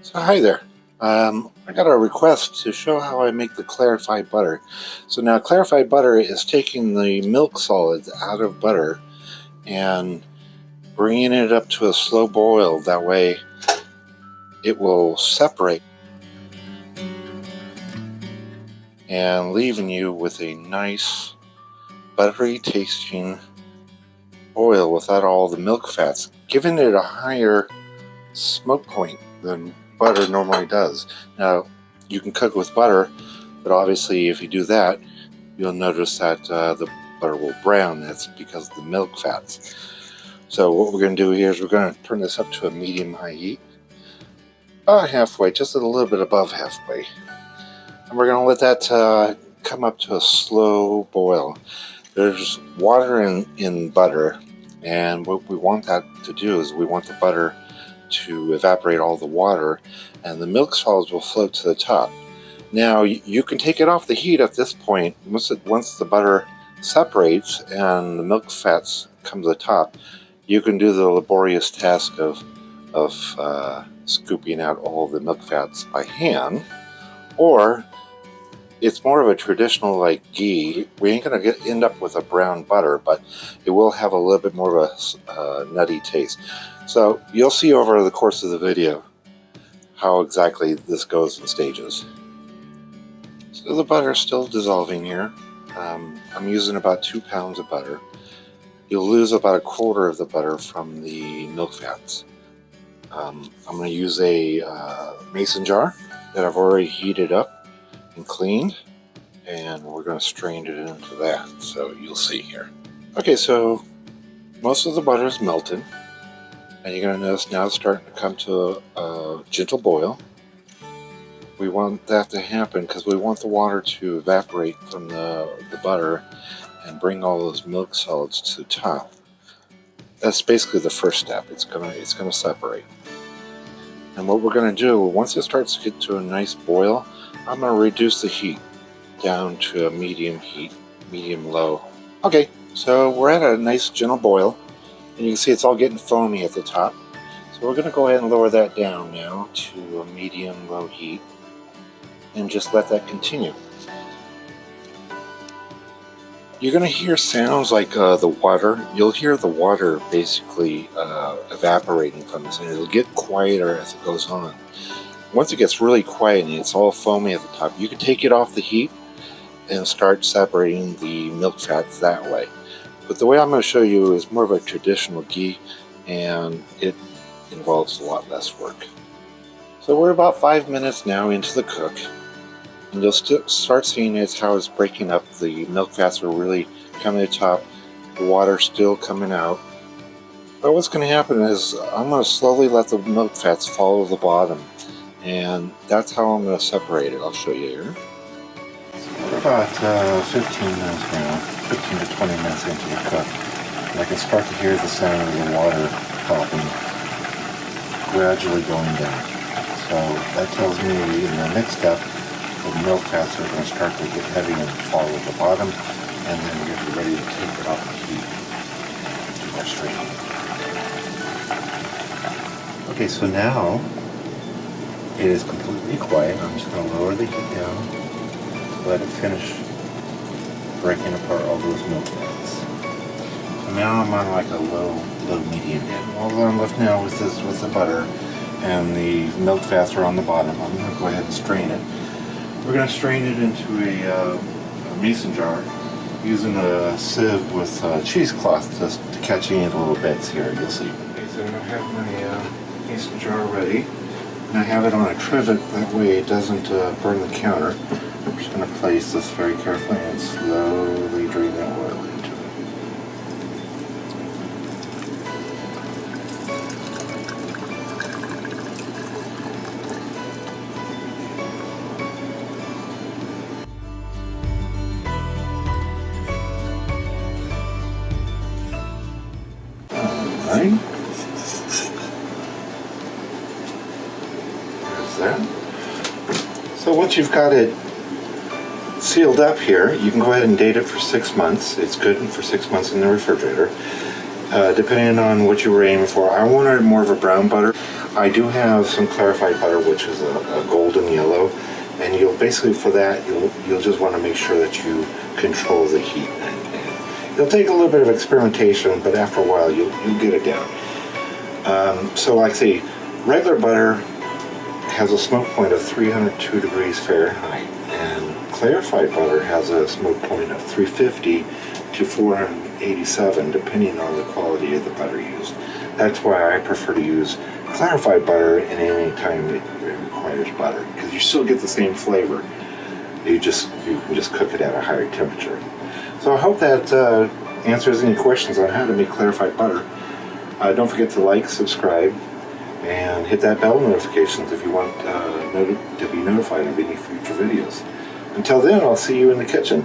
So hi there. I got a request to show how I make the clarified butter. So now clarified butter is taking the milk solids out of butter and bringing it up to a slow boil. That way it will separate and leaving you with a nice buttery tasting oil without all the milk fats, giving it a higher smoke point than butter normally does. Now, you can cook with butter, but obviously if you do that, you'll notice that the butter will brown. That's because of the milk fats. So what we're going to do here is we're going to turn this up to a medium-high heat, about halfway, just a little bit above halfway. And we're going to let that come up to a slow boil. There's water in butter, and what we want that to do is we want the butter to evaporate all the water, and the milk solids will float to the top. Now you can take it off the heat at this point. Once the butter separates and the milk fats come to the top, you can do the laborious task of scooping out all the milk fats by hand, or it's more of a traditional like ghee. We ain't gonna end up with a brown butter, but it will have a little bit more of a nutty taste. So you'll see over the course of the video how exactly this goes in stages. So the butter is still dissolving here. I'm using about 2 pounds of butter. You'll lose about a quarter of the butter from the milk fats. I'm going to use a mason jar that I've already heated up and cleaned, and we're going to strain it into that, so you'll see here. Okay, so most of the butter is melted, and you're going to notice now it's starting to come to a gentle boil. We want that to happen because we want the water to evaporate from the butter and bring all those milk solids to the top. That's basically the first step. It's gonna separate. And what we're going to do, once it starts to get to a nice boil, I'm going to reduce the heat down to a medium heat, medium-low. Okay, so we're at a nice gentle boil, and you can see it's all getting foamy at the top. So we're going to go ahead and lower that down now to a medium-low heat, and just let that continue. You're going to hear sounds like the water. You'll hear the water basically evaporating from this, and it'll get quieter as it goes on. Once it gets really quiet and it's all foamy at the top, you can take it off the heat and start separating the milk fats that way. But the way I'm going to show you is more of a traditional ghee, and it involves a lot less work. So we're about 5 minutes now into the cook, and you'll start seeing how it's breaking up. The milk fats are really coming to the top, the water's still coming out. But what's going to happen is I'm going to slowly let the milk fats follow the bottom, and that's how I'm going to separate it. I'll show you here. So we're about 15 minutes now, 15 to 20 minutes into the cook. And I can start to hear the sound of the water popping, gradually going down. So that tells me in the next step, the milk fats are going to start to get heavy and follow the bottom, and then we're going to be ready to take it off the heat and do our straining. Okay, so now it is completely quiet. I'm just going to lower the heat down, let it finish breaking apart all those milk fats. So now I'm on like a low medium. And all I'm left now with the butter, and the milk fats are on the bottom. I'm going to go ahead and strain it. We're going to strain it into a mason jar using a sieve with cheesecloth to catch any little bits here. You'll see. Okay, so I have my mason jar ready, and I have it on a trivet. That way it doesn't burn the counter. I'm just going to place this very carefully and slowly drain the oil into it. There's that. So once you've got it sealed up here, you can go ahead and date it for 6 months. It's good for 6 months in the refrigerator, depending on what you were aiming for. I wanted more of a brown butter. I do have some clarified butter, which is a golden yellow, and you'll basically for that you'll just want to make sure that you control the heat. And it'll take a little bit of experimentation, but after a while you'll get it down. So like I say, regular butter has a smoke point of 302 degrees Fahrenheit, and clarified butter has a smoke point of 350 to 487, depending on the quality of the butter used. That's why I prefer to use clarified butter in any time it requires butter, because you still get the same flavor. You can just cook it at a higher temperature. So I hope that answers any questions on how to make clarified butter. Don't forget to like, subscribe, and hit that bell notifications if you want to be notified of any future videos. Until then, I'll see you in the kitchen.